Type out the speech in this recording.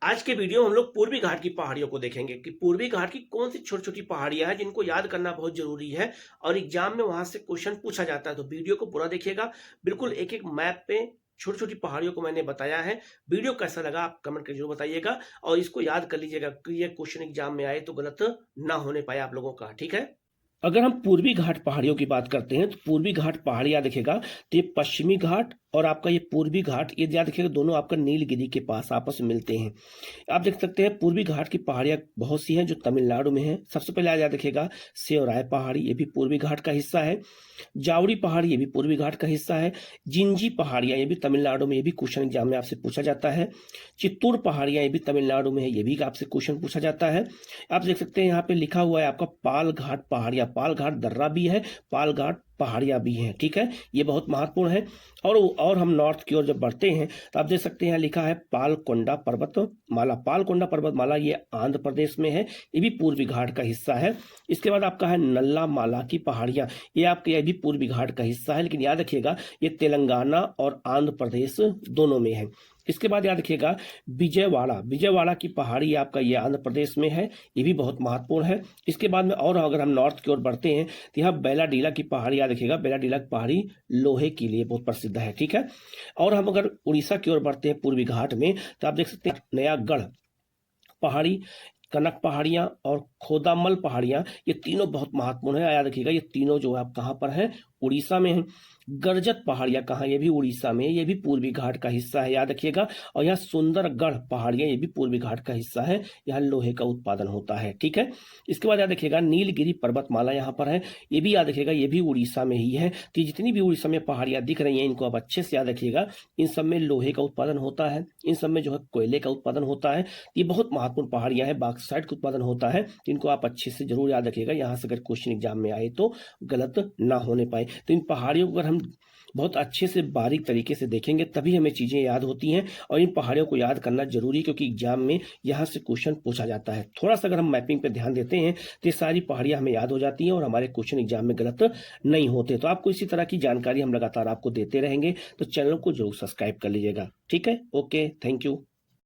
आज के वीडियो में हम लोग पूर्वी घाट की पहाड़ियों को देखेंगे कि पूर्वी घाट की कौन सी छोटी छोटी पहाड़ियां हैं जिनको याद करना बहुत जरूरी है और एग्जाम में वहां से क्वेश्चन पूछा जाता है। तो वीडियो को पूरा देखिएगा। बिल्कुल एक एक मैप पे छोटी छोटी पहाड़ियों को मैंने बताया है। वीडियो कैसा लगा आप कमेंट करके जरूर बताइएगा और इसको याद कर लीजिएगा कि ये क्वेश्चन एग्जाम में आए तो गलत ना होने पाए आप लोगों का। ठीक है। अगर हम पूर्वी घाट पहाड़ियों की बात करते हैं तो पूर्वी घाट पहाड़ियां दिखेगा तो ये पश्चिमी घाट और आपका ये पूर्वी घाट ये याद रखिएगा दोनों आपका नीलगिरी के पास आपस में मिलते हैं। आप देख सकते हैं पूर्वी घाट की पहाड़ियां बहुत सी हैं जो तमिलनाडु में हैं। सबसे पहले याद रखिएगा सेवराय पहाड़ी ये भी पूर्वी घाट का हिस्सा है। जावड़ी पहाड़ी ये भी पूर्वी घाट का हिस्सा है। जिंजी पहाड़ियां ये भी तमिलनाडु में, ये भी क्वेश्चन एग्जाम में आपसे पूछा जाता है। चित्तूर पहाड़ियां ये भी तमिलनाडु में है, ये भी आपसे क्वेश्चन पूछा जाता है। आप देख सकते हैं यहाँ पे लिखा हुआ है आपका पाल घाट पहाड़ियां, पाल घाट दर्रा भी है, पाल घाट पहाड़ियां भी हैं। ठीक है, ये बहुत महत्वपूर्ण है। और हम नॉर्थ की ओर जब बढ़ते हैं तो आप देख सकते हैं यहाँ लिखा है पालकोंडा पर्वत माला, पालकोंडा पर्वत माला ये आंध्र प्रदेश में है, ये भी पूर्वी घाट का हिस्सा है। इसके बाद आपका है नल्ला माला की पहाड़ियां, ये आपके ये भी पूर्वी घाट का हिस्सा है, लेकिन याद रखिएगा ये तेलंगाना और आंध्र प्रदेश दोनों में है। इसके बाद याद रखिएगा विजयवाड़ा, विजयवाड़ा की पहाड़ी आपका ये आंध्र प्रदेश में है, ये भी बहुत महत्वपूर्ण है। इसके बाद में और अगर हम नॉर्थ की ओर बढ़ते हैं तो यहाँ बेलाडीला की पहाड़ी याद रखिएगा, बेलाडीला की पहाड़ी लोहे के लिए बहुत प्रसिद्ध है। ठीक है, और हम अगर उड़ीसा की ओर बढ़ते हैं पूर्वी घाट में तो आप देख सकते हैं नयागढ़ पहाड़ी, कनक पहाड़ियां और खोदामल पहाड़ियां, ये तीनों बहुत महत्वपूर्ण है। याद रखिएगा ये तीनों जो है आप कहाँ पर है, उड़ीसा में है। गरजत पहाड़ियां कहाँ, ये भी उड़ीसा में, ये भी पूर्वी घाट का हिस्सा है, याद रखिएगा। और यहाँ सुंदरगढ़ पहाड़ियां ये भी पूर्वी घाट का हिस्सा है, यहाँ लोहे का उत्पादन होता है। ठीक है, इसके बाद याद रखिएगा नीलगिरी पर्वतमाला यहाँ पर है, ये भी याद रखिएगा ये भी उड़ीसा में ही है। तो जितनी भी उड़ीसा में पहाड़ियां दिख रही हैं इनको आप अच्छे से याद रखिएगा। इन सब में लोहे का उत्पादन होता है, इन सब में जो है कोयले का उत्पादन होता है। ये बहुत महत्वपूर्ण पहाड़ियां हैं, बॉक्साइट का उत्पादन होता है, इनको आप अच्छे से जरूर याद रखिएगा, यहाँ से अगर क्वेश्चन एग्जाम में आए तो गलत ना होने पाए। तो इन पहाड़ियों को अगर हम बहुत अच्छे से बारीक तरीके से देखेंगे तभी हमें चीजें याद होती हैं, और इन पहाड़ियों को याद करना जरूरी, क्योंकि एग्जाम में यहाँ से क्वेश्चन पूछा जाता है। थोड़ा सा अगर हम मैपिंग पे ध्यान देते हैं तो ये सारी पहाड़ियां हमें याद हो जाती हैं और हमारे क्वेश्चन एग्जाम में गलत नहीं होते। तो आपको इसी तरह की जानकारी हम लगातार आपको देते रहेंगे, तो चैनल को जरूर सब्सक्राइब कर लीजिएगा। ठीक है, ओके, थैंक यू।